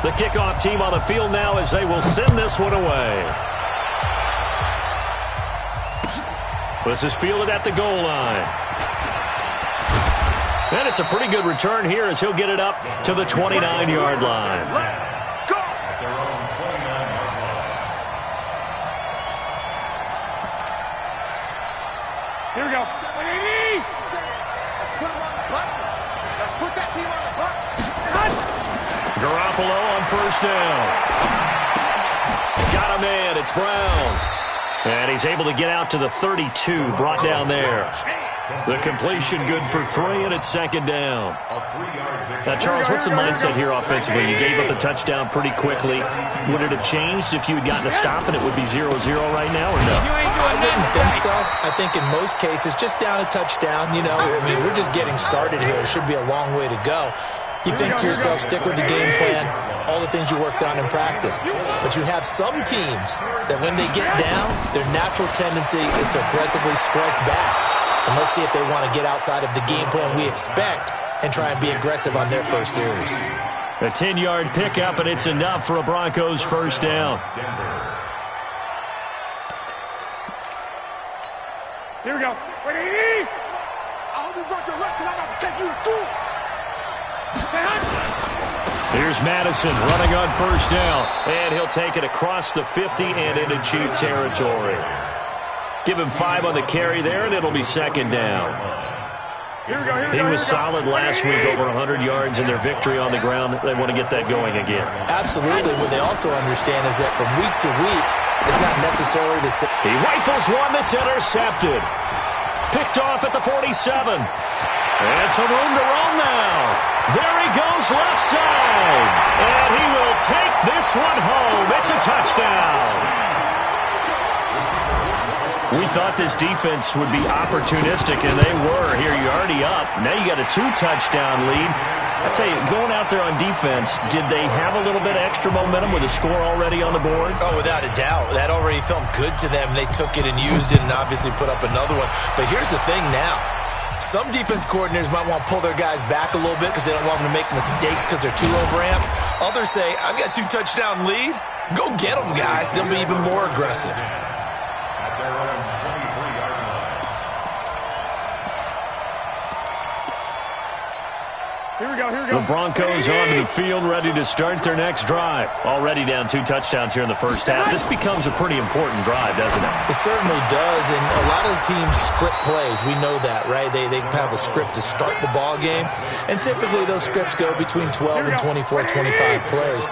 The kickoff team on the field now as they will send this one away. This is fielded at the goal line. And it's a pretty good return here as he'll get it up to the 29-yard line. Here we go. Let's put him on the buses. Let's put that team on the bus. Garoppolo on first down. Got a man. It's Brown. And he's able to get out to the 32, brought down there. The completion good for 3, and it's second down. Now, Charles, what's the mindset here offensively? You gave up a touchdown pretty quickly. Would it have changed if you had gotten a stop and it would be 0-0 right now, or no? I wouldn't think so. I think in most cases, just down a touchdown, you know, I mean, we're just getting started here. It should be a long way to go. You think to yourself, stick with the game plan, all the things you worked on in practice. But you have some teams that when they get down, their natural tendency is to aggressively strike back. And let's see if they want to get outside of the game plan we expect and try and be aggressive on their first series. A 10-yard pickup, and it's enough for a Broncos first down. Here we go. I hope you brought your rest because I'm about to take you to school. Here's Madison running on first down, and he'll take it across the 50 and into Chief territory. Give him 5 on the carry there, and it'll be second down. He was solid last week, over 100 yards in their victory on the ground. They want to get that going again. Absolutely. What they also understand is that from week to week, it's not necessarily the same. He rifles one that's intercepted. Picked off at the 47. And some room to run now. There he goes left side. And he will take this one home. It's a touchdown. We thought this defense would be opportunistic, and they were. Here, you're already up. Now you got a 2-touchdown lead. I tell you, going out there on defense, did they have a little bit of extra momentum with a score already on the board? Oh, without a doubt. That already felt good to them. They took it and used it and obviously put up another one. But here's the thing now. Some defense coordinators might want to pull their guys back a little bit because they don't want them to make mistakes because they're too over-amped. Others say, I've got a 2-touchdown lead. Go get them, guys. They'll be even more aggressive. Here we go, here we go. The Broncos onto the field, ready to start their next drive. Already down 2 touchdowns here in the first half. This becomes a pretty important drive, doesn't it? It certainly does, and a lot of the teams script plays. We know that, right? They have a script to start the ball game, and typically those scripts go between 12 and 24, 25 plays.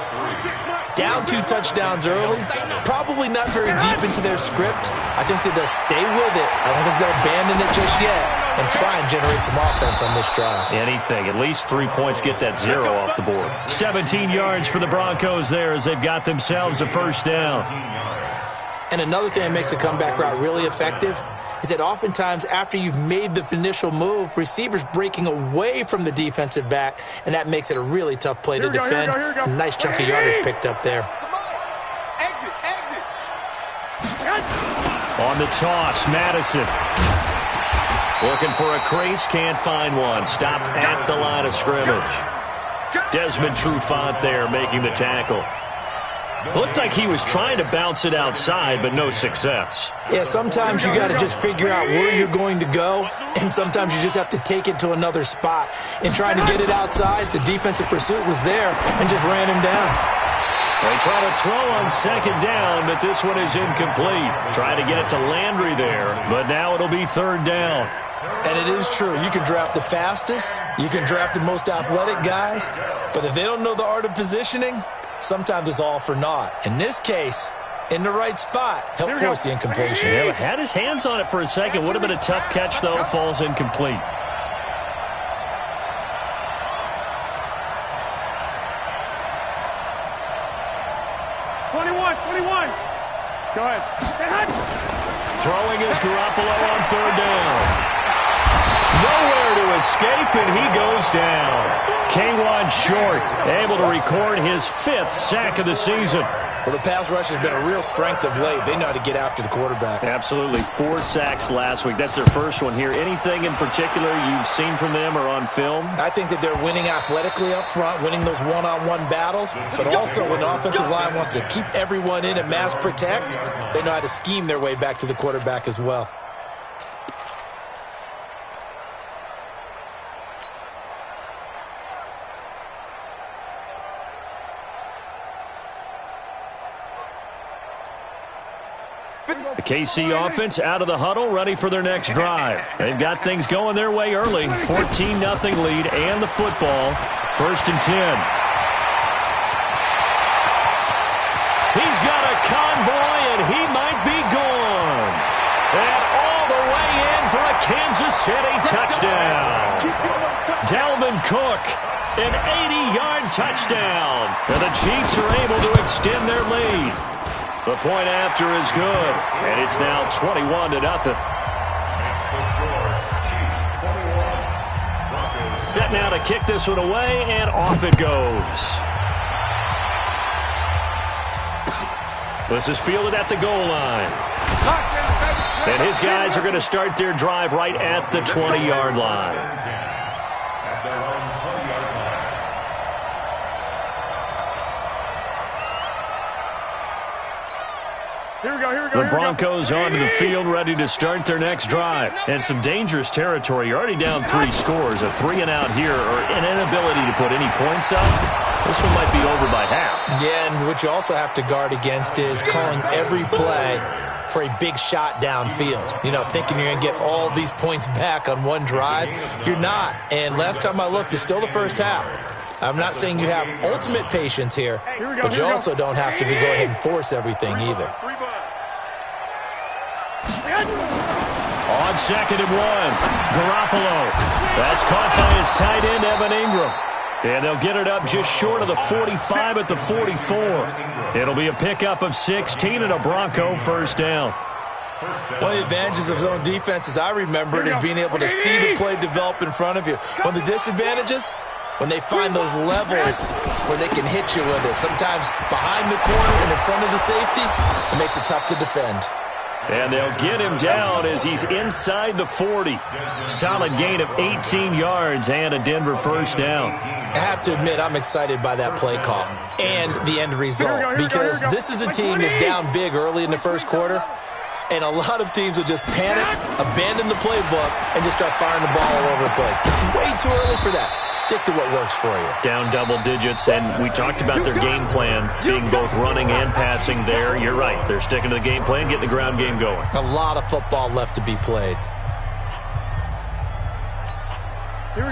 Down 2 touchdowns early, probably not very deep into their script. I think that they'll stay with it. I don't think they'll abandon it just yet and try and generate some offense on this drive. Anything. At least 3 points, get that 0 off the board. 17 yards for the Broncos there as they've got themselves a first down. And another thing that makes the comeback route really effective is that oftentimes after you've made the initial move, receivers breaking away from the defensive back, and that makes it a really tough play to defend. A nice chunk of yardage picked up there. Exit, exit. On the toss, Madison. Looking for a crease, can't find one. Stopped at the line of scrimmage. Desmond Trufant there making the tackle. Looked like he was trying to bounce it outside, but no success. Yeah, sometimes you got to just figure out where you're going to go, and sometimes you just have to take it to another spot. In trying to get it outside, the defensive pursuit was there and just ran him down. They try to throw on second down, but this one is incomplete. Trying to get it to Landry there, but now it'll be third down. And it is true. You can draft the fastest, you can draft the most athletic guys, but if they don't know the art of positioning, sometimes it's all for naught. In this case, in the right spot, helped force the incompletion. Yeah, had his hands on it for a second. Would have been a tough catch, though. Falls incomplete. Go ahead. Throwing is Garoppolo on third down. Nowhere to escape, and he goes down. K1 Short able to record his 5th sack of the season. Well, the pass rush has been a real strength of late. They know how to get after the quarterback. Absolutely. 4 sacks last week. That's their first one here. Anything in particular you've seen from them or on film? I think that they're winning athletically up front, winning those one-on-one battles, but also when the offensive line wants to keep everyone in and mass protect, they know how to scheme their way back to the quarterback as well. The KC offense out of the huddle, ready for their next drive. They've got things going their way early. 14-0 lead and the football. 1st and 10. He's got a convoy, and he might be gone. And all the way in for a Kansas City touchdown. Dalvin Cook, an 80-yard touchdown. And the Chiefs are able to extend their lead. The point after is good, and it's now 21-0. Set now to kick this one away, and off it goes. This is fielded at the goal line. And his guys are going to start their drive right at the 20-yard line. The Broncos onto the field, ready to start their next drive. And some dangerous territory. You're already down 3 scores. A 3-and-out here, or an inability to put any points up. This one might be over by half. Yeah, and what you also have to guard against is calling every play for a big shot downfield. You know, thinking you're going to get all these points back on one drive. You're not. And last time I looked, it's still the first half. I'm not saying you have ultimate patience here, but you also don't have to go ahead and force everything either. On 2nd and 1, Garoppolo. That's caught by his tight end, Evan Ingram. And they'll get it up just short of the 45 at the 44. It'll be a pickup of 16 and a Bronco first down. One of the advantages of zone defense, as I remember it, is being able to see the play develop in front of you. One of the disadvantages, when they find those levels where they can hit you with it. Sometimes behind the corner and in front of the safety, it makes it tough to defend. And they'll get him down as he's inside the 40. Solid gain of 18 yards and a Denver first down. I have to admit, I'm excited by that play call and the end result, because this is a team that's down big early in the first quarter, and a lot of teams will just panic, abandon the playbook, and just start firing the ball all over the place. It's way too early for that. Stick to what works for you. Down double digits, and we talked about their game plan being both running and passing there. You're right. They're sticking to the game plan, getting the ground game going. A lot of football left to be played.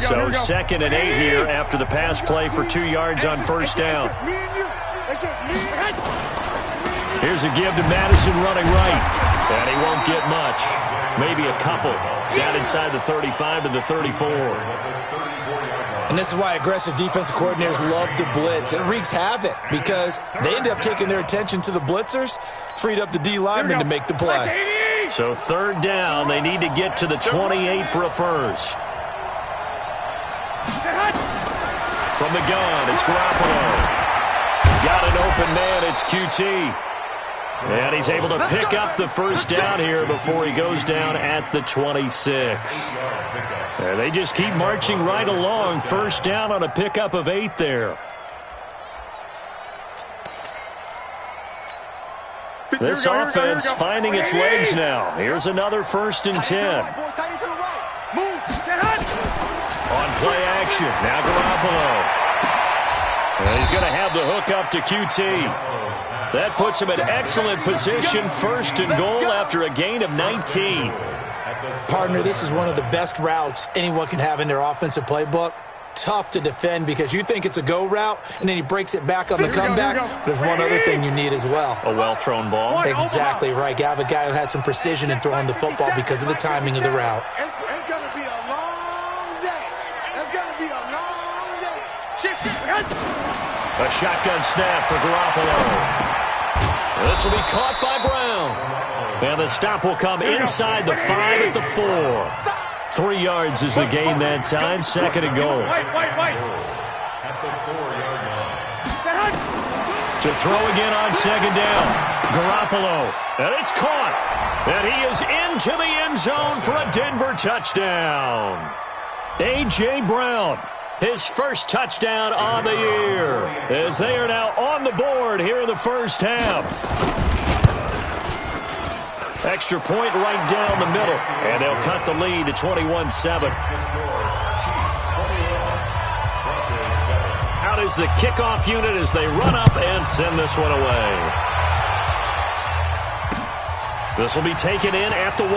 So 2nd and 8 here after the pass play for 2 yards on first down. Here's a give to Madison running right. And he won't get much. Maybe a couple. Down inside the 35 to the 34. And this is why aggressive defensive coordinators love to blitz. It wreaks havoc because they end up taking their attention to the blitzers, freed up the D lineman to make the play. So 3rd down, they need to get to the 28 for a first. From the gun, it's Garoppolo. Got an open man, it's QT. And he's able to pick up the first down here before he goes down at the 26. And they just keep marching right along. First down on a pickup of 8 there. This offense finding its legs now. Here's another 1st and 10. On play action, now Garoppolo. And he's going to have the hook up to QT. That puts him in excellent position, 1st and goal after a gain of 19. Partner, this is one of the best routes anyone can have in their offensive playbook. Tough to defend because you think it's a go route, and then he breaks it back on the comeback. There's one other thing you need as well. A well-thrown ball. Exactly right. You have a guy who has some precision in throwing the football because of the timing of the route. It's going to be a long day. It's going to be a long day. A shotgun snap for Garoppolo. This will be caught by Brown. And the stop will come inside the 5 at the 4. 3 yards is the gain that time. Second and goal. At the 4-yard line. To throw again on second down. Garoppolo. And it's caught. And he is into the end zone for a Denver touchdown. A.J. Brown, his first touchdown on the year, as they are now on the board here in the first half. Extra point right down the middle, and they'll cut the lead to 21-7. Out is the kickoff unit as they run up and send this one away. This will be taken in at the 1.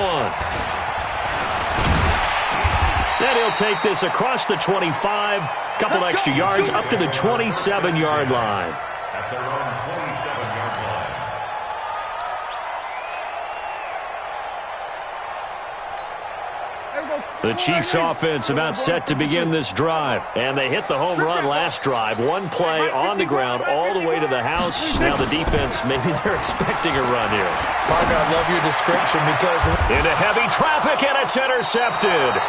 Then he'll take this across the 25, couple extra yards up to the 27-yard line. At their own 27-yard line. The Chiefs offense about set to begin this drive. And they hit the home run last drive. One play on the ground all the way to the house. Now the defense, maybe they're expecting a run here. Partner, I love your description because... Into heavy traffic, and it's intercepted.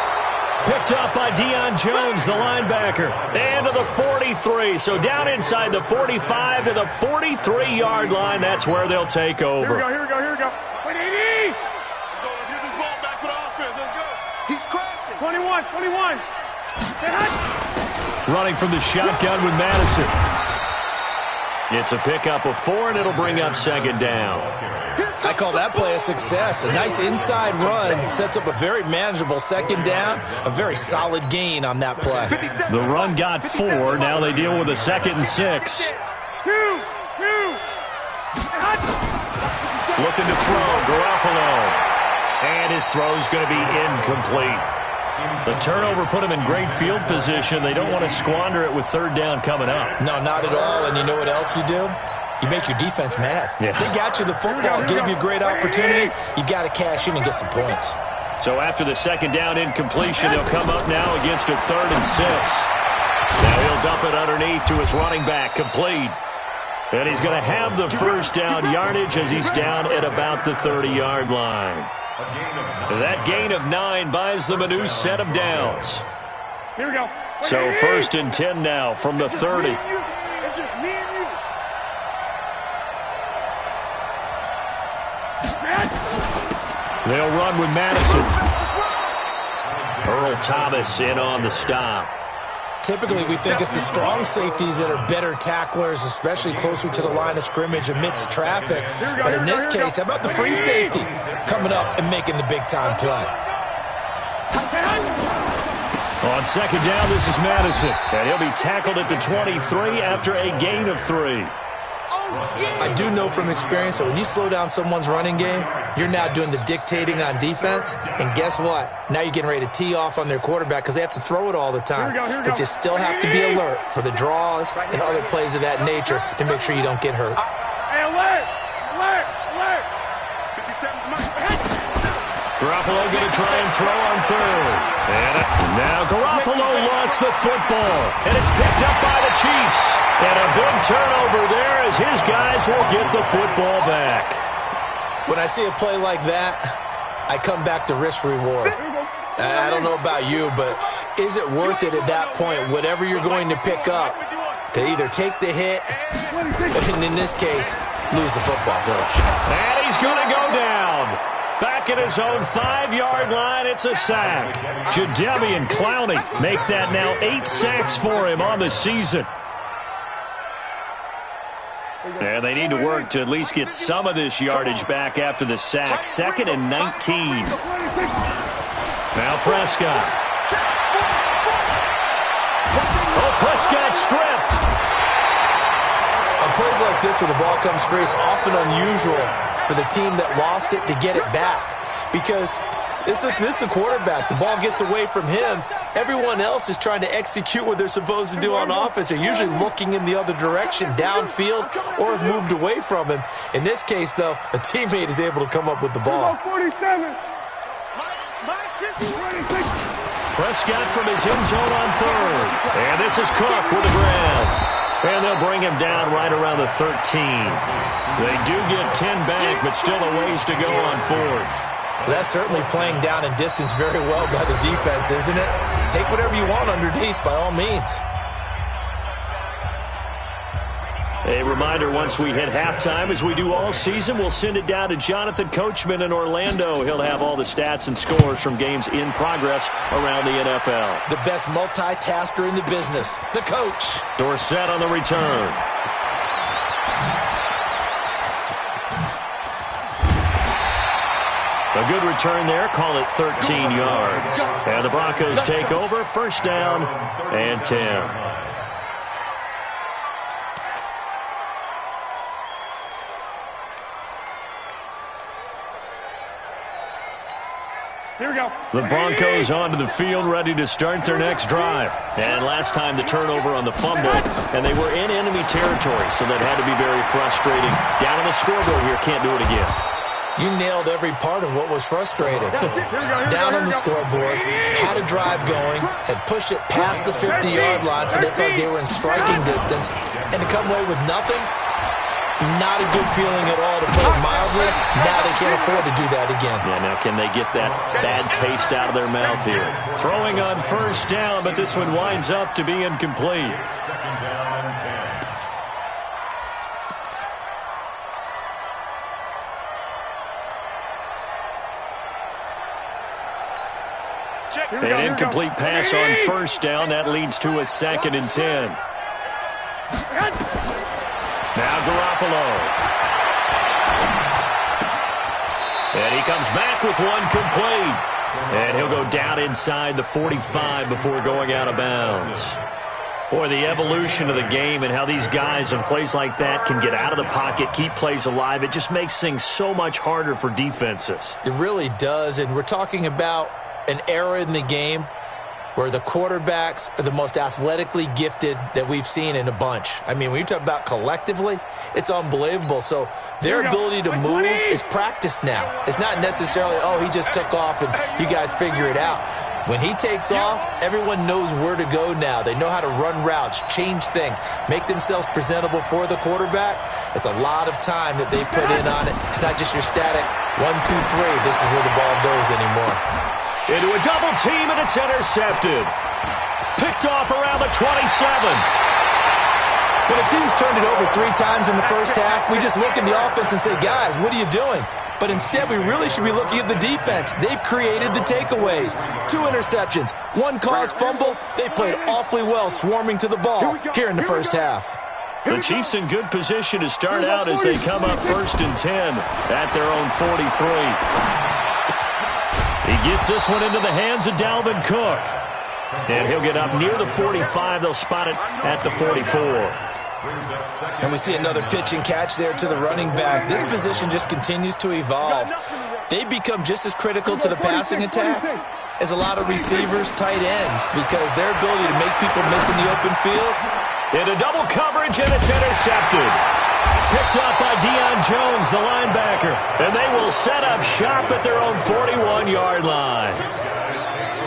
Picked up by Deion Jones, the linebacker. And to the 43. So down inside the 45 to the 43-yard line. That's where they'll take over. Here we go. Wait, 80! Let's get this ball back for the offense. Let's go. He's crashing. 21. Running from the shotgun with Madison. It's a pickup of 4, and it'll bring up second down. I call that play a success. A nice inside run sets up a very manageable second down, a very solid gain on that play. The run got 4. Now they deal with a 2nd and 6. Looking to throw, Garoppolo. And his throw's going to be incomplete. The turnover put him in great field position. They don't want to squander it with third down coming up. No, not at all. And you know what else you do? You make your defense mad. Yeah. They got you the football, gave you a great opportunity. You got to cash in and get some points. So after the second down incompletion, they'll come up now against a 3rd and 6. Now he'll dump it underneath to his running back, complete. And he's going to have the first down yardage as he's down at about the 30-yard line. That gain of 9 buys them a new set of downs. Here we go. So 1st and 10 now from the 30. It's just me and you. They'll run with Madison. Earl Thomas in on the stop. Typically, we think it's the strong safeties that are better tacklers, especially closer to the line of scrimmage amidst traffic. But in this case, how about the free safety coming up and making the big-time play? On second down, this is Madison. And he'll be tackled at the 23 after a gain of 3. I do know from experience that when you slow down someone's running game, you're now doing the dictating on defense. And guess what? Now you're getting ready to tee off on their quarterback because they have to throw it all the time. But you still have to be alert for the draws and other plays of that nature to make sure you don't get hurt. Hey, alert! Garoppolo going to try and throw on 3rd. And now Garoppolo lost the football. And it's picked up by the Chiefs. And a big turnover there as his guys will get the football back. When I see a play like that, I come back to risk-reward. I don't know about you, but is it worth it at that point, whatever you're going to pick up, to either take the hit, and in this case, lose the football? And he's going to go down. Back at his own 5-yard line, it's a sack. Jadeveon Clowney make that now 8 sacks for him on the season. And they need to work to at least get some of this yardage back after the sack. 2nd and 19. Now Prescott. Oh, Prescott stripped. On plays like this where the ball comes free, it's often unusual for the team that lost it to get it back. Because this is the quarterback. The ball gets away from him. Everyone else is trying to execute what they're supposed to do on offense. They're usually looking in the other direction, downfield, or have moved away from him. In this case, though, a teammate is able to come up with the ball. 47. Prescott from his end zone on 3rd. And this is Cook with the grab. And they'll bring him down right around the 13. They do get 10 back, but still a ways to go on 4th. That's certainly playing down and distance very well by the defense, isn't it? Take whatever you want underneath, by all means. A reminder, once we hit halftime, as we do all season, we'll send it down to Jonathan Coachman in Orlando. He'll have all the stats and scores from games in progress around the NFL. The best multitasker in the business, the coach. Dorsett on the return. A good return there. Call it 13 yards. And the Broncos take over. First down and 10. Here we go. The Broncos onto the field, ready to start their next drive. And last time the turnover on the fumble, and they were in enemy territory, so that had to be very frustrating. Down on the scoreboard here, can't do it again. You nailed every part of what was frustrating. Down on the scoreboard, had a drive going, had pushed it past the 50-yard line so they thought they were in striking distance, and to come away with nothing, not a good feeling at all, to put it mildly. Now they can't afford to do that again. Yeah, now can they get that bad taste out of their mouth here? Throwing on first down, but this one winds up to be incomplete. Second down and 10. An incomplete pass on first down. That leads to a second and 10. Now Garoppolo. And he comes back with one complete. And he'll go down inside the 45 before going out of bounds. Boy, the evolution of the game and how these guys in plays like that can get out of the pocket, keep plays alive, it just makes things so much harder for defenses. It really does, and we're talking about an era in the game where the quarterbacks are the most athletically gifted that we've seen in a bunch. I mean, when you talk about collectively, it's unbelievable. So their ability to move is practiced now. It's not necessarily, oh, he just took off and you guys figure it out. When he takes off, everyone knows where to go now. They know how to run routes, change things, make themselves presentable for the quarterback. It's a lot of time that they put in on it. It's not just your static 1, 2, 3. This is where the ball goes anymore. Into a double team, and it's intercepted. Picked off around the 27. When a team's turned it over 3 times in the first half, we just look at the offense and say, guys, what are you doing? But instead, we really should be looking at the defense. They've created the takeaways. 2 interceptions, 1 caused fumble. They played awfully well swarming to the ball here in the first half. The Chiefs in good position to start out as they come up first and 10 at their own 43. He gets this one into the hands of Dalvin Cook. And he'll get up near the 45. They'll spot it at the 44. And we see another pitch and catch there to the running back. This position just continues to evolve. They become just as critical to the passing attack as a lot of receivers, tight ends, because their ability to make people miss in the open field. Into double coverage, and it's intercepted. Picked up by Deion Jones, the linebacker. And they will set up shop at their own 41-yard line.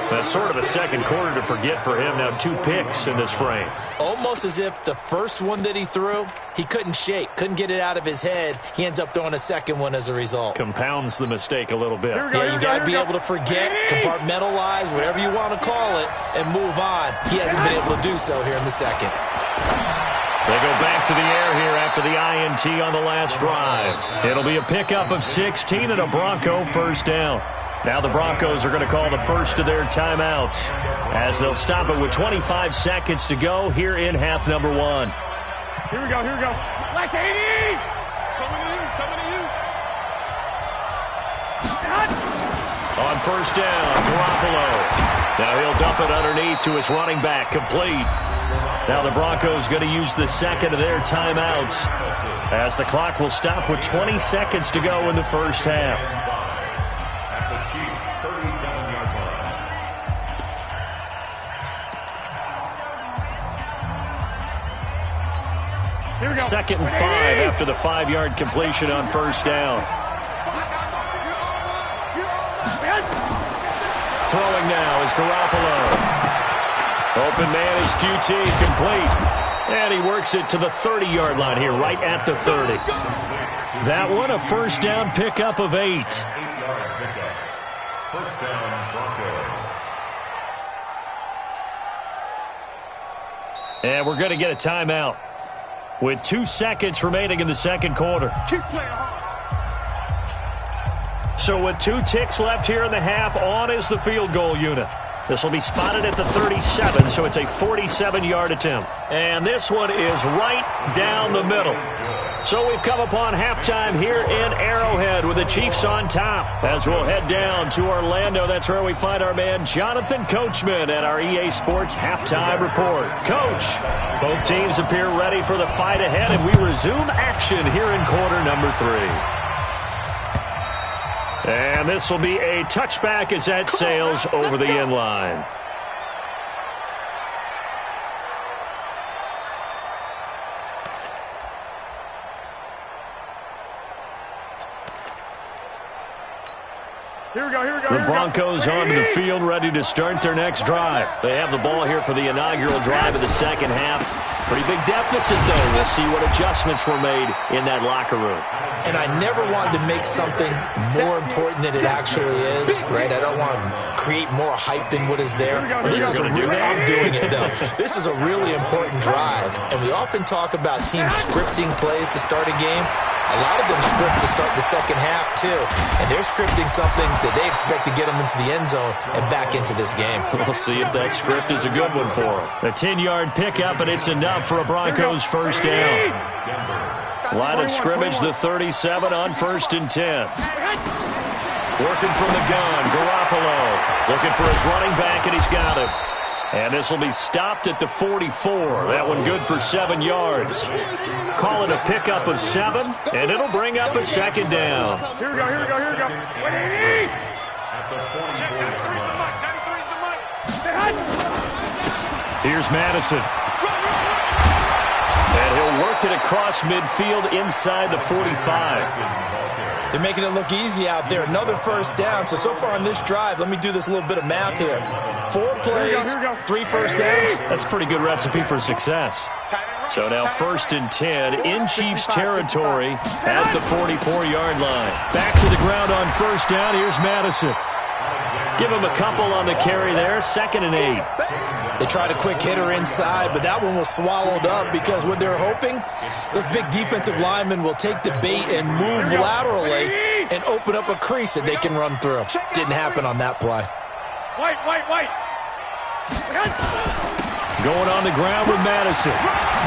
That's sort of a second quarter to forget for him. Now 2 picks in this frame. Almost as if the first one that he threw, he couldn't shake, couldn't get it out of his head. He ends up throwing a second one as a result. Compounds the mistake a little bit. Yeah, you got to be able to forget, compartmentalize, whatever you want to call it, and move on. He hasn't been able to do so here in the second. They go back to the air here after the INT on the last drive. It'll be a pickup of 16 and a Bronco first down. Now the Broncos are going to call the first of their timeouts as they'll stop it with 25 seconds to go here in half number 1. Here we go, here we go. Left 80! Coming to you. On first down, Garoppolo. Now he'll dump it underneath to his running back, complete. Now the Broncos going to use the second of their timeouts as the clock will stop with 20 seconds to go in the first half. At the Chiefs' 37-yard line. Here we go. 2nd and 5 after the 5-yard completion on first down. Throwing now is Garoppolo. Open man is QT, complete. And he works it to the 30-yard line here, right at the 30. That one, a first down pickup of 8. 8-yard pickup. First down, Broncos. And we're going to get a timeout with 2 seconds remaining in the second quarter. Keep playing hard. So with 2 ticks left here in the half, on is the field goal unit. This will be spotted at the 37, so it's a 47-yard attempt. And this one is right down the middle. So we've come upon halftime here in Arrowhead with the Chiefs on top. As we'll head down to Orlando, that's where we find our man Jonathan Coachman at our EA Sports Halftime Report. Coach, both teams appear ready for the fight ahead, and we resume action here in quarter number 3. And this will be a touchback as that sails over the end line. Here we go, here we go. The Broncos onto the field, ready to start their next drive. They have the ball here for the inaugural drive of the second half. Pretty big deficit, though. We'll see what adjustments were made in that locker room. And I never wanted to make something more important than it actually is, right? I don't want to create more hype than what is there. But this is I'm doing it, though. This is a really important drive. And we often talk about teams scripting plays to start a game. A lot of them script to start the second half, too. And they're scripting something that they expect to get them into the end zone and back into this game. We'll see if that script is a good one for them. A 10-yard pickup, and it's enough for a Broncos first down. Line of scrimmage, the 37 on 1st and 10. Working from the gun, Garoppolo. Looking for his running back, and he's got him. And this will be stopped at the 44. That one good for 7 yards. Call it a pickup of 7, and it'll bring up a second down. Here we go, here we go, here we go. Wait, Here's Madison. And he'll work it across midfield inside the 45. They're making it look easy out there. Another first down. So far on this drive, let me do this little bit of math here. 4 plays, 3 first downs. That's a pretty good recipe for success. So now 1st and 10 in Chiefs territory at the 44-yard line. Back to the ground on first down. Here's Madison. Give him a couple on the carry there. 2nd and 8. They tried a quick hitter inside, but that one was swallowed up because what they're hoping, those big defensive linemen will take the bait and move laterally and open up a crease that they can run through. Didn't happen on that play. White. Going on the ground with Madison.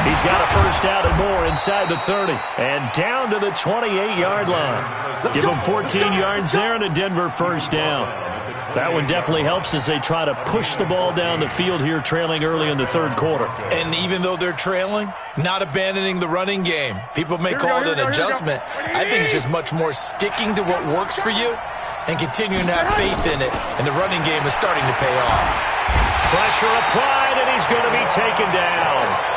He's got a first down and more inside the 30. And down to the 28-yard line. Give him 14 yards there and a Denver first down. That one definitely helps as they try to push the ball down the field here, trailing early in the third quarter. And even though they're trailing, not abandoning the running game. People may call it an adjustment. I think it's just much more sticking to what works for you and continuing to have faith in it. And the running game is starting to pay off. Pressure applied, and he's going to be taken down.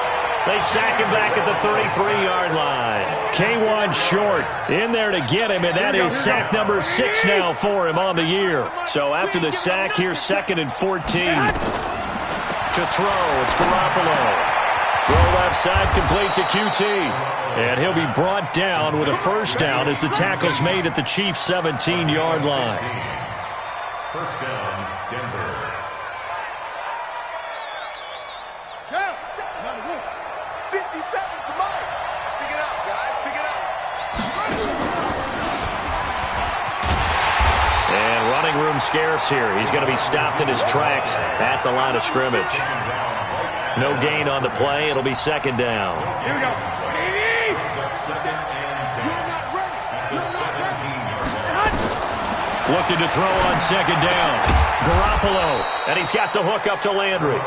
They sack him back at the 33-yard line. K1 short in there to get him, and that is sack number 6 now for him on the year. So after the sack, here's 2nd and 14. To throw, it's Garoppolo. Throw left side, complete to QT. And he'll be brought down with a first down as the tackle's made at the Chiefs' 17-yard line. First down, Denver. Room scarce here. He's going to be stopped in his tracks at the line of scrimmage. No gain on the play. It'll be 2nd down. Here we go. Looking to throw on 2nd down. Garoppolo. And he's got the hook up to Landry.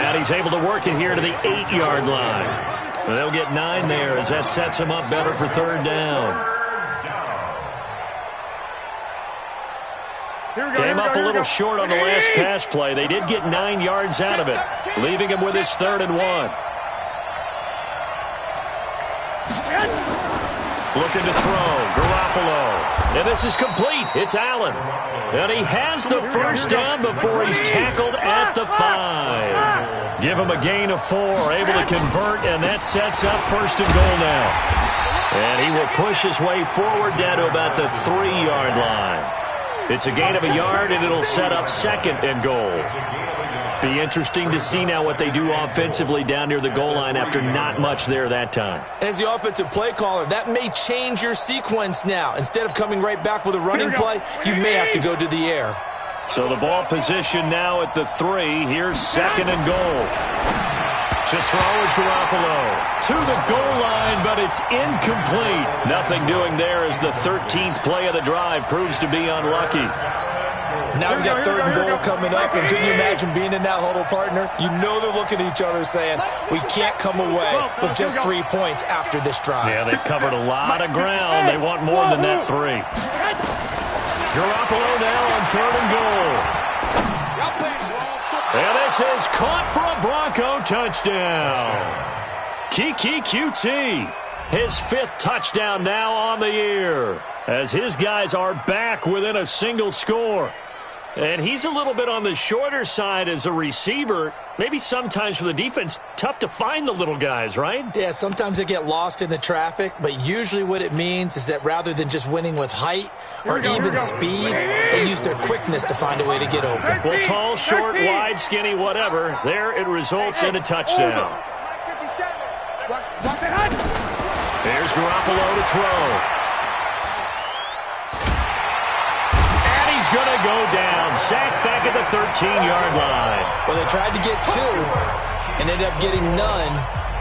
And he's able to work it here to the 8-yard line. And they'll get 9 there as that sets him up better for 3rd down. Came up a little short on the last pass play. They did get 9 yards out of it, leaving him with his 3rd and 1. Looking to throw, Garoppolo. And this is complete. It's Allen. And he has the first down before he's tackled at the 5. Give him a gain of 4, able to convert, and that sets up 1st and goal now. And he will push his way forward down to about the 3-yard line. It's a gain of a yard, and it'll set up second and goal. Be interesting to see now what they do offensively down near the goal line after not much there that time. As the offensive play caller, that may change your sequence now. Instead of coming right back with a running play, you may have to go to the air. So the ball position now at the 3. Here's second and goal. To throw is Garoppolo. To the goal line, but it's incomplete. Nothing doing there as the 13th play of the drive proves to be unlucky. Now we got third and goal coming up, and couldn't you imagine being in that huddle, partner? You know they're looking at each other saying, we can't come away with just 3 points after this drive. Yeah, they've covered a lot of ground. They want more than that 3. Garoppolo now on third and goal. And this is caught for a Bronco touchdown. Kiki QT, his 5th touchdown now on the year, as his guys are back within a single score. And he's a little bit on the shorter side as a receiver. Maybe sometimes for the defense, tough to find the little guys, right? Yeah, sometimes they get lost in the traffic, but usually what it means is that rather than just winning with height or even speed, they use their quickness to find a way to get open. Well, tall, short, wide, skinny, whatever, there it results in a touchdown. There's Garoppolo to throw. Going to go down. Sacked back at the 13-yard line. Well, they tried to get 2 and ended up getting none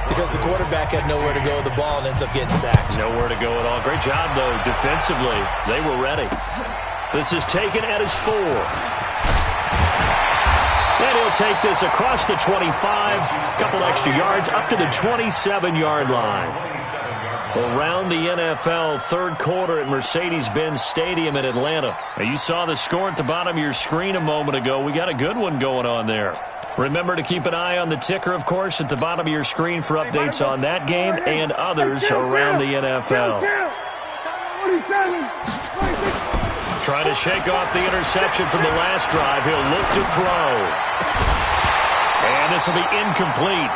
because the quarterback had nowhere to go with the ball and ends up getting sacked. Nowhere to go at all. Great job, though, defensively. They were ready. This is taken at his 4. And he'll take this across the 25. Couple extra yards up to the 27-yard line. Around the NFL, third quarter at Mercedes-Benz Stadium in Atlanta. Now, you saw the score at the bottom of your screen a moment ago. We got a good one going on there. Remember to keep an eye on the ticker, of course, at the bottom of your screen for updates on that game and others around the NFL. Trying to shake off the interception from the last drive. He'll look to throw. And this will be incomplete.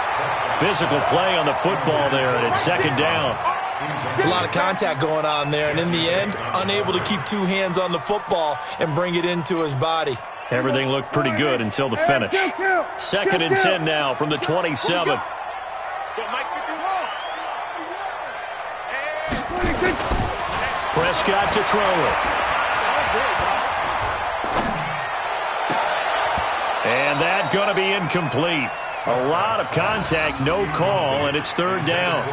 Physical play on the football there, and it's second down. There's a lot of contact going on there, and in the end, unable to keep 2 hands on the football and bring it into his body. Everything looked pretty good until the finish. Second and 10 now from the 27. Prescott to throw it. And that's going to be incomplete. A lot of contact, no call, and it's third down.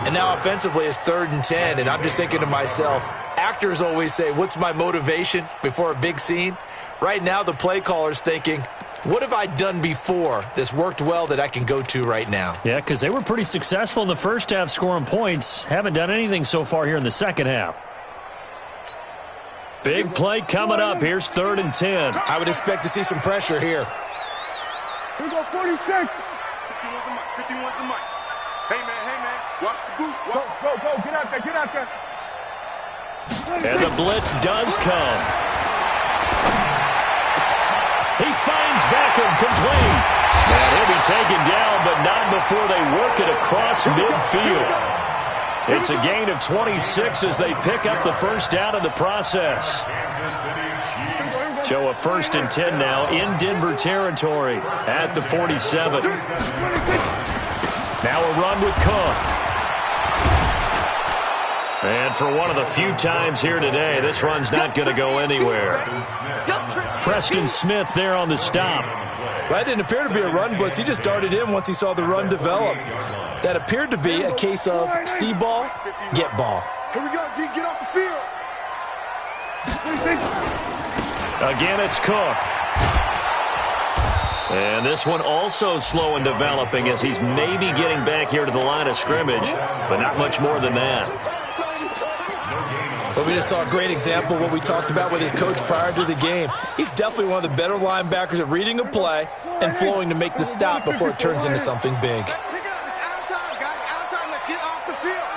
And now offensively it's 3rd and 10, and I'm just thinking to myself, actors always say, what's my motivation before a big scene? Right now the play caller's thinking, what have I done before that's worked well that I can go to right now? Yeah, because they were pretty successful in the first half scoring points. Haven't done anything so far here in the second half. Big play coming up. Here's 3rd and 10. I would expect to see some pressure here. Here we go, 46. 51's the mic. Hey, man, watch the boot. Go, get out there. And the blitz does come. He finds Beckham complete. And he'll be taken down, but not before they work it across midfield. It's a gain of 26 as they pick up the first down in the process. So a 1st and 10 now in Denver territory at the 47. Now a run with Cook. And for one of the few times here today, this run's not going to go anywhere. Preston Smith there on the stop. That didn't appear to be a run blitz. He just darted in once he saw the run develop. That appeared to be a case of see ball, get ball. Here we go, D. Get off the field. Again, it's Cook. And this one also slow in developing as he's maybe getting back here to the line of scrimmage, but not much more than that. But we just saw a great example of what we talked about with his coach prior to the game. He's definitely one of the better linebackers at reading a play and flowing to make the stop before it turns into something big. Pick it up. It's out of time, guys. Out of time. Let's get off the field.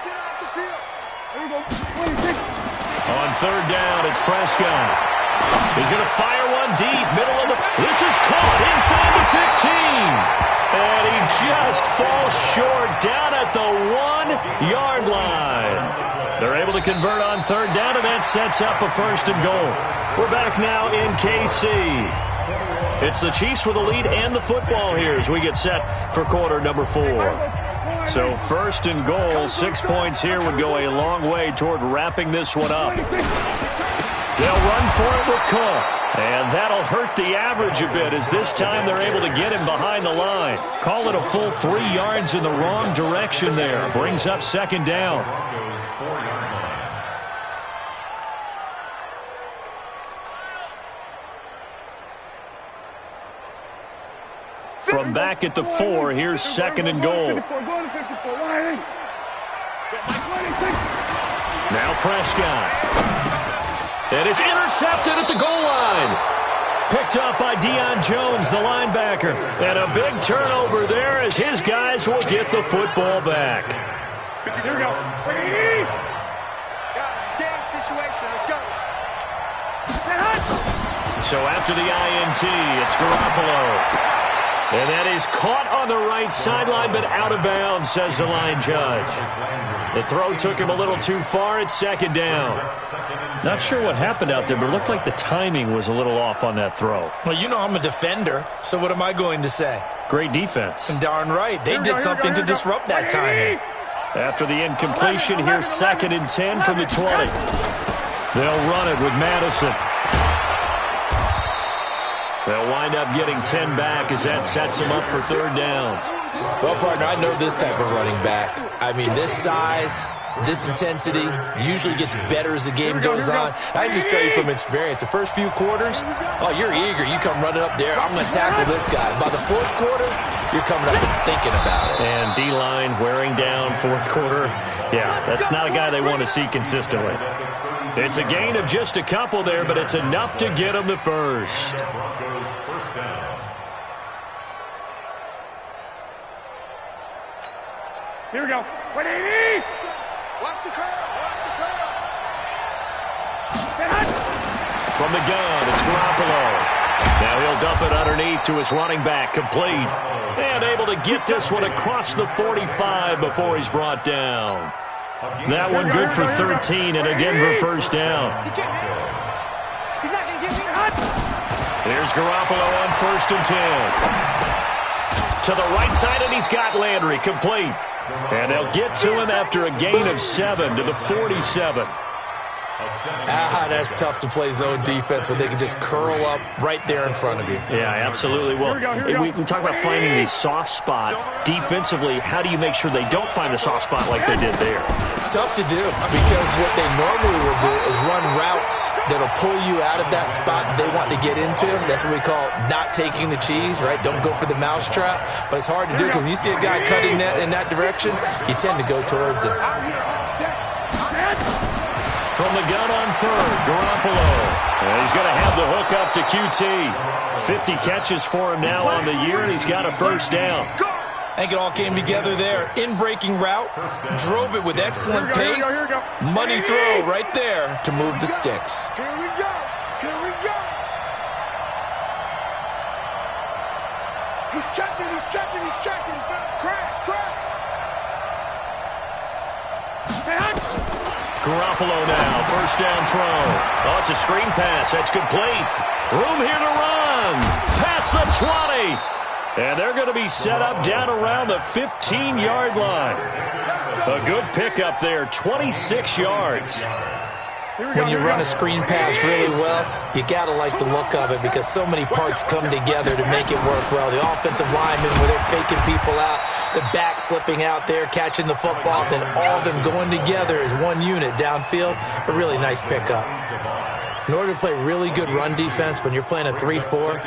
Get off the field. Here we go, 26. On third down, it's Prescott. He's going to fire one deep, middle of the... This is caught inside the 15. And he just falls short down at the 1-yard line. They're able to convert on third down, and that sets up a 1st and goal. We're back now in KC. It's the Chiefs with the lead and the football here as we get set for quarter number 4. So 1st and goal, 6 points here would go a long way toward wrapping this one up. They'll run for it with Cook. And that'll hurt the average a bit as this time they're able to get him behind the line. Call it a full 3 yards in the wrong direction there. Brings up 2nd down. From back at the 4, here's 2nd and goal. Now Prescott. And it's intercepted at the goal line. Picked up by Deion Jones, the linebacker. And a big turnover there as his guys will get the football back. Here we go. Game situation. Let's go. So after the INT, it's Garoppolo. And that is caught on the right sideline, but out of bounds, says the line judge. The throw took him a little too far. It's 2nd down. Not sure what happened out there, but it looked like the timing was a little off on that throw. Well, you know I'm a defender, so what am I going to say? Great defense. Darn right. They did something to disrupt that timing. After the incompletion, here's 2nd and 10 from the 20. They'll run it with Madison. They'll wind up getting 10 back as that sets them up for 3rd down. Well, partner, I know this type of running back. I mean, this size, this intensity usually gets better as the game goes on. I can just tell you from experience, the first few quarters, oh, you're eager. You come running up there, I'm going to tackle this guy. By the 4th quarter, you're coming up and thinking about it. And D-line wearing down 4th quarter. Yeah, that's not a guy they want to see consistently. It's a gain of just a couple there, but it's enough to get them the first. Here we go. Watch the curl. Watch the curl. From the gun, it's Garoppolo. Now he'll dump it underneath to his running back, complete. And able to get this one across the 45 before he's brought down. That one good for 13 and a Denver 1st down. He's not going to get me. Here's Garoppolo on 1st and 10. To the right side, and he's got Landry, complete. And they'll get to him after a gain of 7 to the 47. That's tough to play zone defense when they can just curl up right there in front of you. Yeah, absolutely. Well, we talk about finding the soft spot. Defensively, how do you make sure they don't find a soft spot like they did there? Tough to do because what they normally will do is run routes that'll pull you out of that spot they want to get into. That's what we call not taking the cheese, right? Don't go for the mousetrap. But it's hard to do because when you see a guy cutting that in that direction, you tend to go towards him. From the gun on 3rd, Garoppolo. And he's going to have the hook up to QT. 50 catches for him now on the year, and he's got a 1st down. I think it all came together there. In-breaking route, drove it with excellent pace. Money throw right there to move the sticks. Here we go. Here we go. He's checking. He's checking. He's checking. Crash. Garoppolo now, 1st down throw. Oh, it's a screen pass. That's complete. Room here to run. Past the 20. And they're going to be set up down around the 15-yard line. A good pickup there, 26 yards. When you run a screen pass really well, you got to like the look of it because so many parts come together to make it work well. The offensive linemen, where they're faking people out, the back slipping out there, catching the football, then all of them going together as one unit downfield. A really nice pickup. In order to play really good run defense when you're playing a 3-4,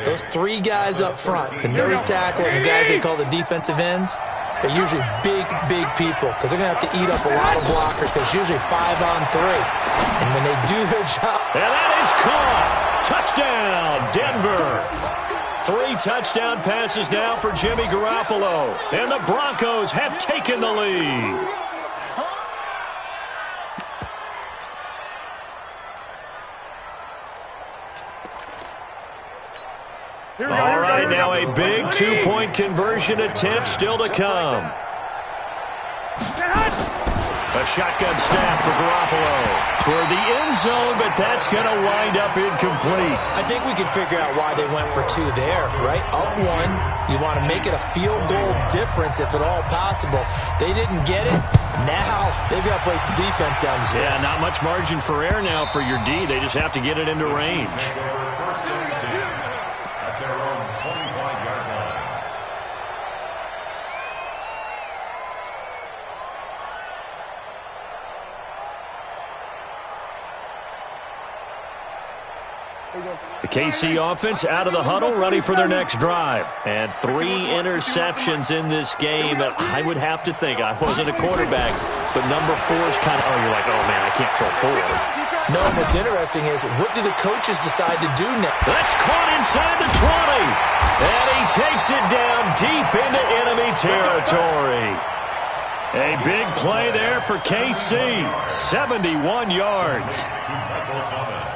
those 3 guys up front, the nose tackle and the guys they call the defensive ends, they're usually big people because they're going to have to eat up a lot of blockers because it's usually 5-on-3. And when they do their job... And that is caught. Touchdown, Denver. 3 touchdown passes now for Jimmy Garoppolo. And the Broncos have taken the lead. All right, now a big 2-point conversion attempt still to come. A shotgun snap for Garoppolo toward the end zone, but that's going to wind up incomplete. I think we can figure out why they went for 2 there, right? Up 1, you want to make it a field goal difference if at all possible. They didn't get it. Now they've got to play some defense down the stretch. Yeah, not much margin for error now for your D. They just have to get it into range. At their own 25-yard line. The KC offense out of the huddle, ready for their next drive. And 3 interceptions in this game. And I would have to think, I wasn't a quarterback, but number 4 is kind of, you're like, oh, man, I can't throw 4. No, what's interesting is, what do the coaches decide to do next? That's caught inside the 20. And he takes it down deep into enemy territory. A big play there for KC. 71 yards. Michael Thomas.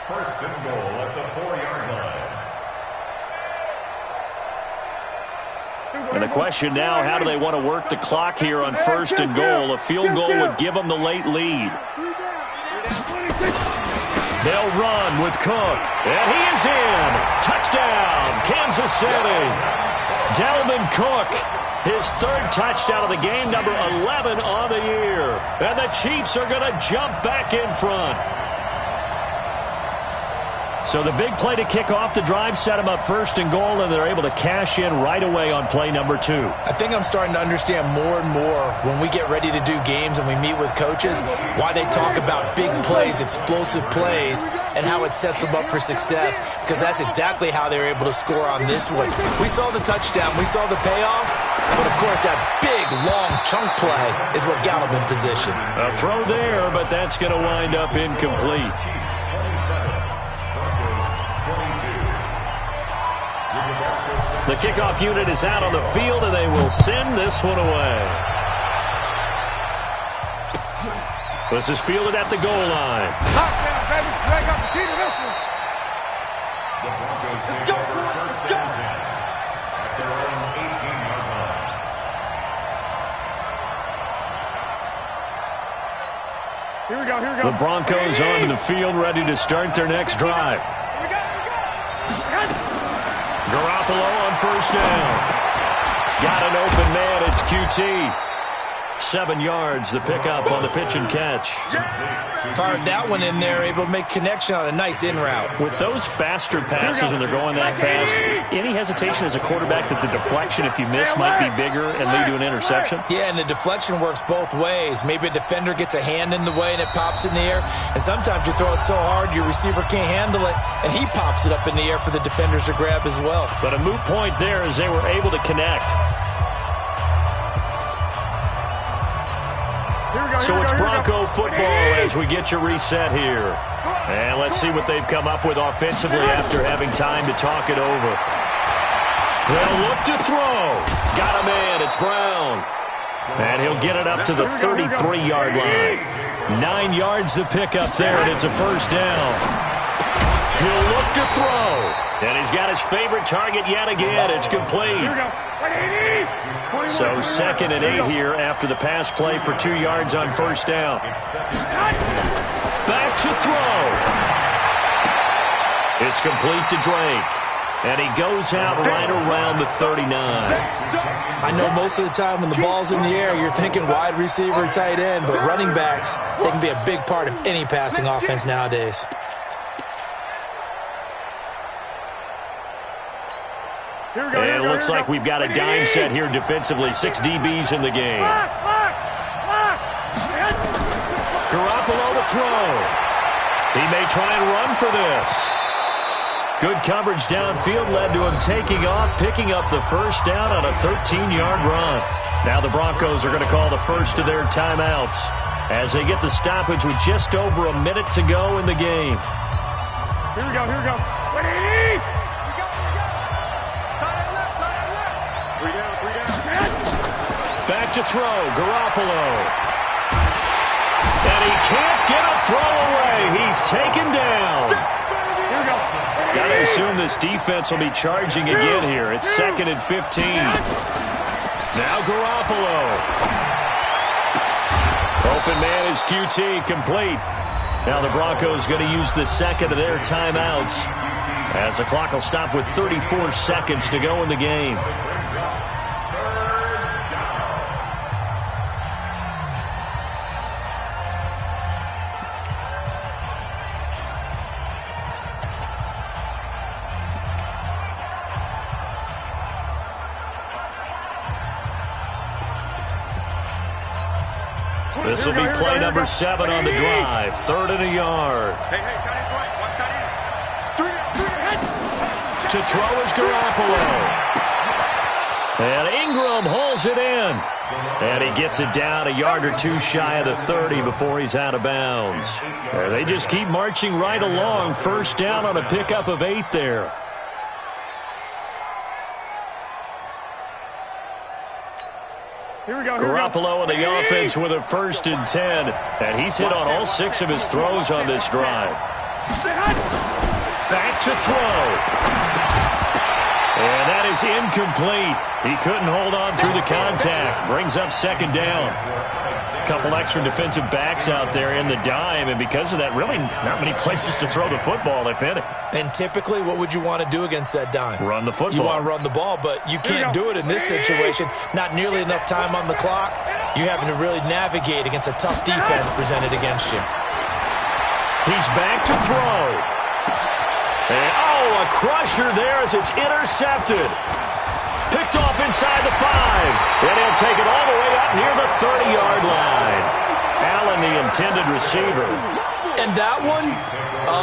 First and goal at the 4-yard line. And the question now, how do they want to work the clock here on first and goal? A field goal would give them the late lead. They'll run with Cook. And he is in. Touchdown, Kansas City. Dalvin Cook, his 3rd touchdown of the game, number 11 on the year. And the Chiefs are going to jump back in front. So the big play to kick off the drive set them up first and goal, and they're able to cash in right away on play number 2. I think I'm starting to understand more and more when we get ready to do games and we meet with coaches, why they talk about big plays, explosive plays, and how it sets them up for success, because that's exactly how they're able to score on this one. We saw the touchdown, we saw the payoff, but of course that big, long chunk play is what got them in position. A throw there, but that's going to wind up incomplete. The kickoff unit is out on the field, and they will send this one away. This is fielded at the goal line. Touchdown, baby. You ain't got the key to this one. The Broncos Let's go, boys. Let's go. At their own 18-yard line. Here we go, here we go. The Broncos onto the field, ready to start their next drive. Here we go, here we go. Garoppolo on first down. Got an open man. It's QT. 7 yards, the pickup on the pitch and catch. Fired that one in there, able to make connection on a nice in route. With those faster passes and they're going that fast, any hesitation as a quarterback that the deflection, if you miss, might be bigger and lead to an interception? Yeah, and the deflection works both ways. Maybe a defender gets a hand in the way and it pops in the air. And sometimes you throw it so hard your receiver can't handle it, and he pops it up in the air for the defenders to grab as well. But a moot point there as they were able to connect. So it's Bronco football as we get you reset here. And let's see what they've come up with offensively after having time to talk it over. They'll look to throw. Got him in. It's Brown. And he'll get it up to the 33-yard line. 9 yards the pickup there, and it's a first down. He'll look to throw. And he's got his favorite target yet again. It's complete. So 2nd and 8 here after the pass play for 2 yards on first down. Back to throw. It's complete to Drake. And he goes out right around the 39. I know most of the time when the ball's in the air, you're thinking wide receiver, tight end, but running backs, they can be a big part of any passing offense nowadays. And it looks like we've got a dime set here defensively. 6 DBs in the game. Garoppolo to throw. He may try and run for this. Good coverage downfield led to him taking off, picking up the first down on a 13-yard run. Now the Broncos are going to call the first of their timeouts as they get the stoppage with just over a minute to go in the game. Here we go, here we go. Back to throw, Garoppolo. And he can't get a throw away. He's taken down. Got to assume this defense will be charging again here. It's 2nd and 15. Now Garoppolo. Open man is QT, complete. Now the Broncos going to use the second of their timeouts as the clock will stop with 34 seconds to go in the game. This will be play number 7 on the drive. 3rd and a yard. Hey, tight end right. Watch tight end. To throw is Garoppolo. And Ingram hauls it in. And he gets it down a yard or two shy of the 30 before he's out of bounds. And they just keep marching right along. First down on a pickup of 8 there. Garoppolo in the offense with a 1st and 10. And he's hit on all 6 of his throws on this drive. Back to throw. And that is incomplete. He couldn't hold on through the contact. Brings up 2nd down. A couple extra defensive backs out there in the dime, and because of that, really not many places to throw the football, if any. And typically, what would you want to do against that dime? Run the football. You want to run the ball, but you can't do it in this situation. Not nearly enough time on the clock. You're having to really navigate against a tough defense presented against you. He's back to throw. And, a crusher there as it's intercepted. Picked off inside the 5. And he'll take it all the way up near the 30-yard line. Allen, the intended receiver. And that one,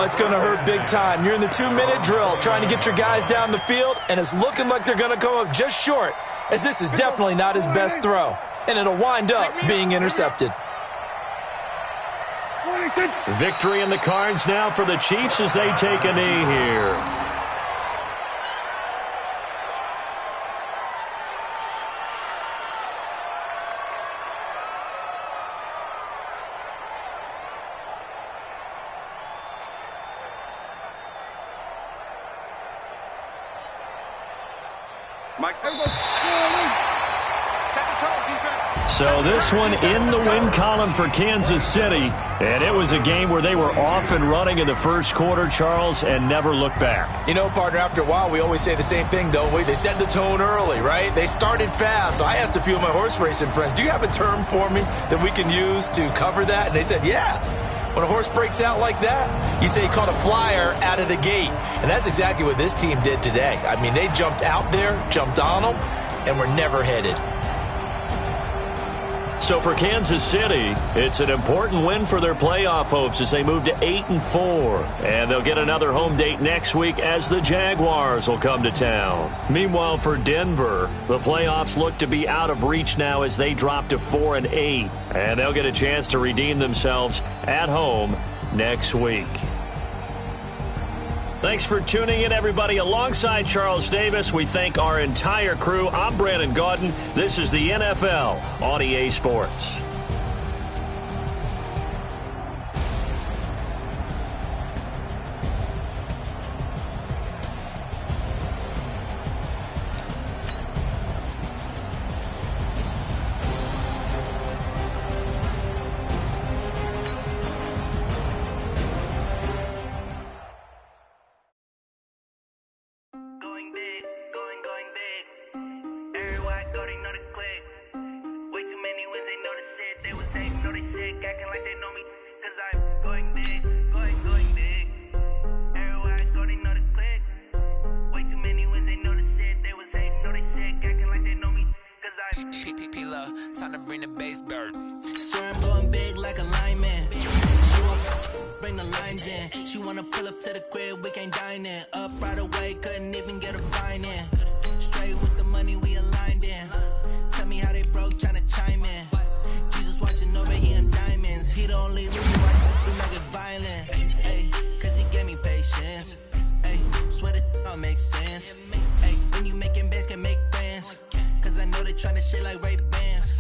it's going to hurt big time. You're in the 2-minute drill trying to get your guys down the field, and it's looking like they're going to come up just short, as this is definitely not his best throw. And it'll wind up being intercepted. Victory in the cards now for the Chiefs as they take a knee here. So this one in the win column for Kansas City, and it was a game where they were off and running in the first quarter, Charles, and never looked back. You know, partner, after a while, we always say the same thing, don't we? They set the tone early, right? They started fast. So I asked a few of my horse racing friends, do you have a term for me that we can use to cover that? And they said, yeah. When a horse breaks out like that, you say he caught a flyer out of the gate. And that's exactly what this team did today. I mean, they jumped out there, jumped on them, and were never headed. So for Kansas City, it's an important win for their playoff hopes as they move to 8-4. And they'll get another home date next week as the Jaguars will come to town. Meanwhile, for Denver, the playoffs look to be out of reach now as they drop to 4-8. And they'll get a chance to redeem themselves at home next week. Thanks for tuning in, everybody. Alongside Charles Davis, we thank our entire crew. I'm Brandon Gaudin. This is the NFL on EA Sports. Time to bring the bass bird. Swear I'm going big like a lineman. She won't bring the lines in. She wanna pull up to the crib, we can't dine in. Up right away, couldn't even get a vine in. Straight with the money we aligned in. Tell me how they broke, tryna chime in. Jesus watching over him diamonds. He the only reason why we make it violent. Ay, cause he gave me patience. Ay, swear that all makes sense. Ay, when you making bands can make friends. Cause I know they tryna shit like Ray Bans.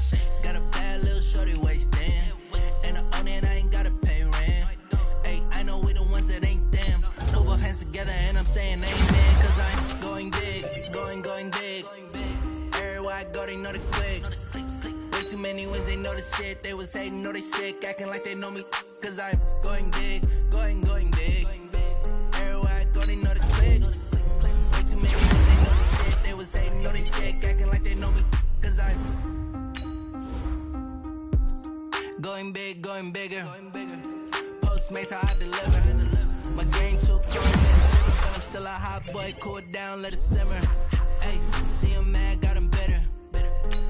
Got a bad little shorty wasting. And I own it, I ain't gotta pay rent. Ay, I know we the ones that ain't them. Throw both hands together and I'm saying amen. Cause I'm going big, going big. Everywhere I go, they know the click. Way too many wins, they know the shit. said they was hating, no they sick, acting like they know me, cause I'm going big, going big. Everywhere I go, they know the click. Way too many ones, they know the shit. They was hating, no they sick, acting like they know me, cause I'm going big, going bigger. Postmates how I deliver. My game too cold, man, sugar, but I'm still a hot boy. Cool it down, let it simmer. Hey, see him mad, got him bitter.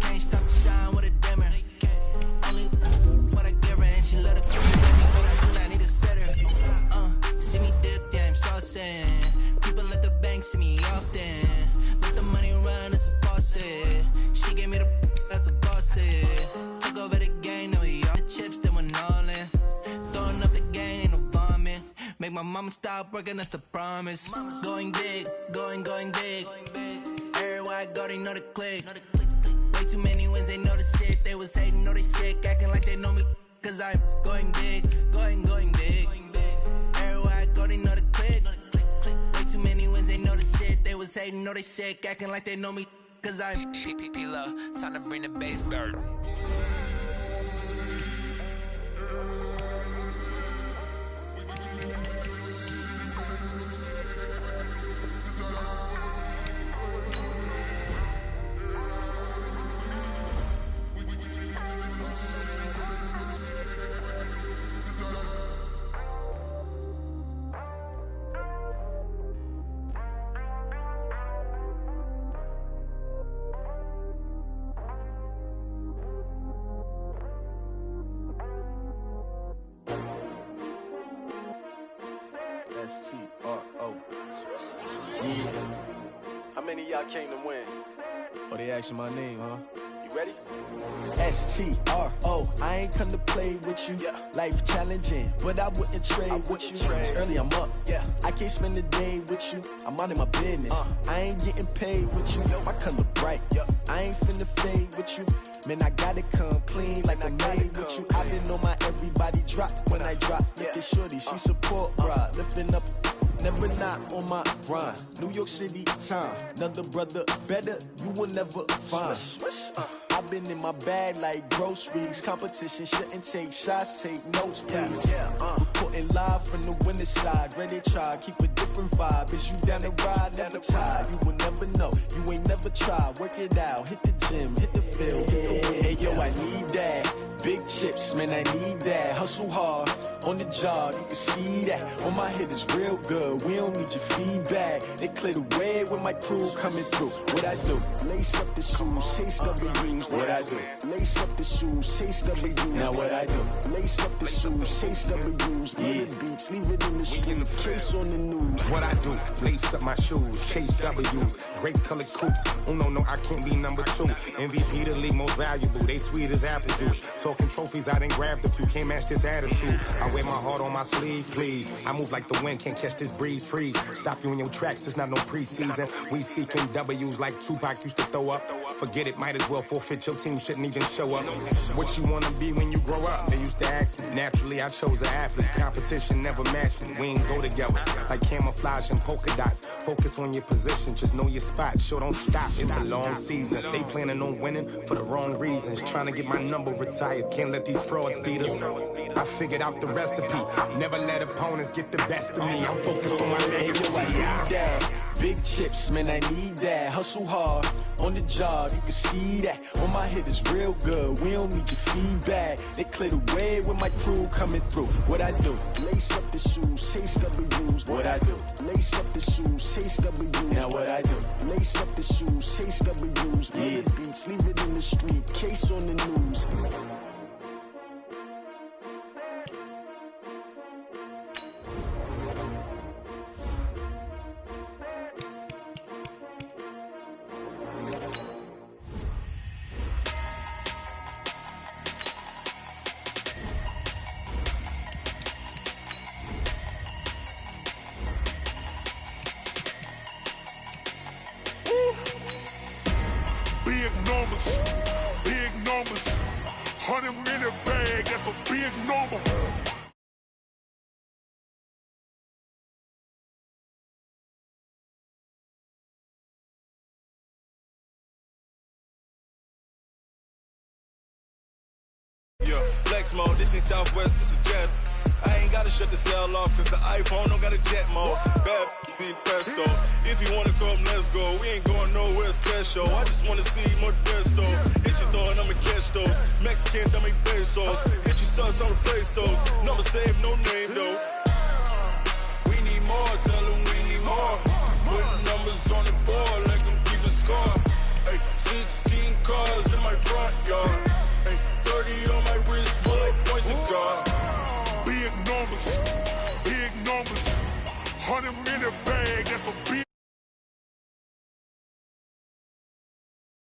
Can't stop the shine with a dimmer. Only what I give her, and she let her come with me. But I do not need a sitter. See me dip, yeah, I'm saucing. People at the bank see me often. Let the money run, it's a faucet. She gave me the that's the bosses. Took over the game, now we all the chips, then went all in. Throwing up the game, ain't no vomit. Make my mama stop working, that's the promise. Going big, going big. Everywhere I go, they know the click. Way too many wins, they know the shit. They was hating, know they sick, acting like they know me, cause I'm going big, going big. Everywhere I go, they know the click. Way too many wins, they know the shit. They was hating, know they sick, acting like they know me, cause I'm P-P-P-Love, time to bring the bass bird. S-T-R-O. Yeah. How many of y'all came to win? Oh, they asking my name, huh? You ready? S-T-R-O. I ain't come to play with you. Yeah. Life challenging, but I wouldn't trade with you. It's early, I'm up. Yeah. I can't spend the day with you. I'm minding my business. I ain't getting paid with you. My color bright. I ain't finna fade with you. Man, I gotta come clean like I made with you. I been on my everybody drop when I drop. Look at shorty, she support, bruh. Lifting up, never not on my grind. New York City time, another brother better, you will never find. I've been in my bag like groceries. Competition shouldn't take shots, take notes, please. Reporting live from the winter side. Ready to try, keep a different vibe. Is you down the ride, never tired. You will never know, you ain't never tried. Work it out, hit the gym, hit the field, hit the wind. Hey yo, I need that. Big chips, man, I need that. Hustle hard, on the job, you can see that. On my hit is real good, we don't need your feedback. They clear the way when my crew coming through. What I do? Lace up the shoes, chase W's. What I do? Lace up the shoes, chase W's. Now what I do? Lace up the shoes, chase W's. Yeah, beats, leave it in the street, case on the news. What I do? Lace up my shoes, chase W's. Great colored coops. Oh no, I can't be number 2. MVP the league most valuable. They sweet as apple juice. Talking trophies, I done grabbed a few. Can't match this attitude. I wear my heart on my sleeve, please. I move like the wind, can't catch this breeze, freeze. Stop you in your tracks, there's not no preseason. We seeking W's like Tupac used to throw up. Forget it, might as well forfeit. Your team shouldn't even show up. What you wanna be when you grow up? They used to ask me. Naturally, I chose an athlete. Competition never matched me. We ain't go together like camouflage and polka dots. Focus on your position, just know your spot. Sure, don't stop. It's a long season. They planning on winning for the wrong reasons. Trying to get my number retired. Can't let these frauds beat us. I figured out the recipe. Never let opponents get the best of me. I'm focused on my legacy. I need that. Big chips, man, I need that. Hustle hard, on the job, you can see that. On my hit is real good, we don't need your feedback. They clear the way with my crew coming through. What I do? Lace up the shoes, chase W's. What I do? Lace up the shoes, chase W's. Now what I do? Lace up the shoes, chase W's. Yeah, beats, leave it in the street, case on the news. Big numbers, 100-minute bag, that's a big number. Yeah. flex mode. This ain't Southwest, this is jet. I ain't gotta shut the cell off, cause the iPhone don't got a jet mode. Bad be pesto. If you wanna come, let's go. We ain't going nowhere special. I just wanna see more desto. Hit your throw and I'ma catch those. Mexican, that make pesos. Hit your sus, I'll replace those. Number save, no name though. We need more, tell them we need more. Put numbers on the board, let them keep the score. Ay, 16 cars in my front yard. Ay, 30 on my wrist, bullet point to God. Big numbers, 100 minute bag, that's a big